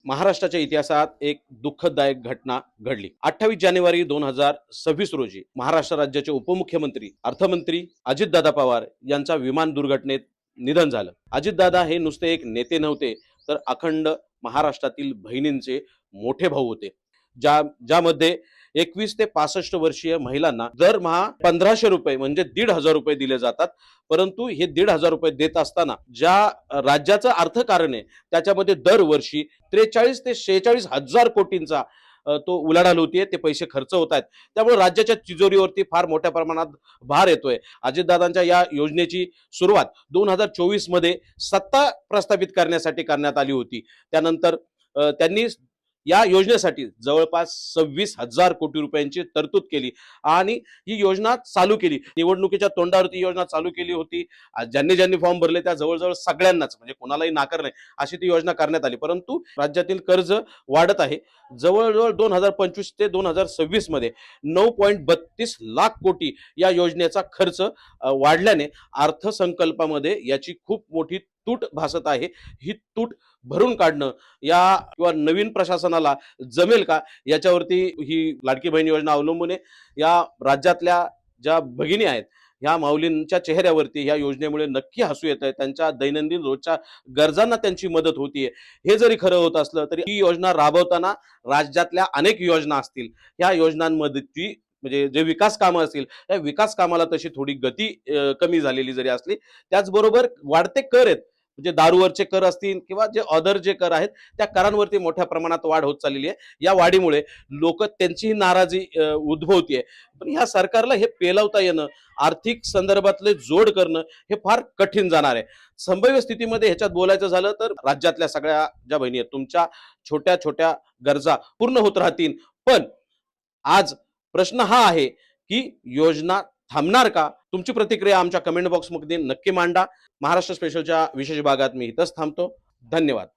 महाराष्ट्राच्या इतिहासात एक दुःखदायक घटना घडली। 28 जानेवारी 2026 रोजी महाराष्ट्र राज्याचे उपमुख्यमंत्री अर्थमंत्री अजितदादा पवार यांचा विमान दुर्घटनेत निधन झालं। अजितदादा हे नुसते एक नेते नव्हते, तर अखंड महाराष्ट्रातील बहिणींचे मोठे भाऊ होते। ज्यामध्ये 21 ते 65 वर्षीय महिलांना दरमहा 1500 रुपये म्हणजे 1,500 रुपये दिले जातात। परंतु हे 1,500 रुपये देत असताना ज्या राज्याचं अर्थकारण आहे त्याच्यामध्ये दरवर्षी 43 ते 46 हजार कोटींचा तो उलाढाल होतीये, ते पैसे खर्च होत आहेत। त्यामुळे राज्याच्या तिजोरीवरती फार मोठ्या प्रमाणात भार येतोय। अजितदादांच्या या योजनेची सुरुवात 2024 मध्ये सत्ता प्रस्थापित करण्यासाठी करण्यात आली होती। त्यानंतर त्यांनी या योजनेसाठी जवळपास 26,000 कोटी रुपयांची तरतूद केली आणि ही योजना चालू केली। निवडणुकीच्या तोंडावरती योजना चालू केली होती। ज्यांनी ज्यांनी फॉर्म भरले त्या जवळजवळ सगळ्यांनाच, म्हणजे कोणालाही नाकार नाही अशी ती योजना करण्यात आली। परंतु राज्यातील कर्ज वाढत आहे। जवळजवळ 2025 ते 2026 मध्ये 9.32 लाख कोटी या योजनेचा खर्च वाढल्याने अर्थसंकल्पामध्ये याची खूप मोठी तूट भासत आहे। ही तूट भरून काढणं या किंवा नवीन प्रशासनाला जमेल का याच्यावरती ही लाडकी बहीण योजना अवलंबून आहे। या राज्यातल्या ज्या भगिनी आहेत ह्या माऊलींच्या चेहऱ्यावरती या योजनेमुळे नक्की हसू येत आहे। त्यांच्या दैनंदिन रोजच्या गरजांना त्यांची मदत होतीये। हे जरी खरं होत असलं तरी ही योजना राबवताना राज्यातल्या अनेक योजना असतील, ह्या योजनांमध्ये म्हणजे जे विकास कामं असतील त्या विकास कामाला तशी थोडी गती कमी झालेली जरी असली, त्याचबरोबर वाढते कर आहेत, म्हणजे दारूवरचे कर असतील किंवा जे अदर जे कर आहेत त्या करांवरती मोठ्या प्रमाणात वाढ होत चाललेली आहे। या वाढीमुळे लोक त्यांचीही नाराजी उद्भवतीये। पण ह्या सरकारला हे पेलवता येणं, आर्थिक संदर्भातले जोड करणं हे फार कठीण जाणार आहे। संभाव्य स्थितीमध्ये ह्याच्यात बोलायचं झालं तर राज्यातल्या सगळ्या ज्या बहिणी आहेत तुमच्या छोट्या छोट्या गरजा पूर्ण होत राहतील। पण आज प्रश्न हा आहे की योजना थांबणार का? तुमची प्रतिक्रिया आमच्या कमेंट बॉक्समध्ये नक्की मांडा। महाराष्ट्र स्पेशलच्या विशेष भागात मी इथंच थांबतो। धन्यवाद।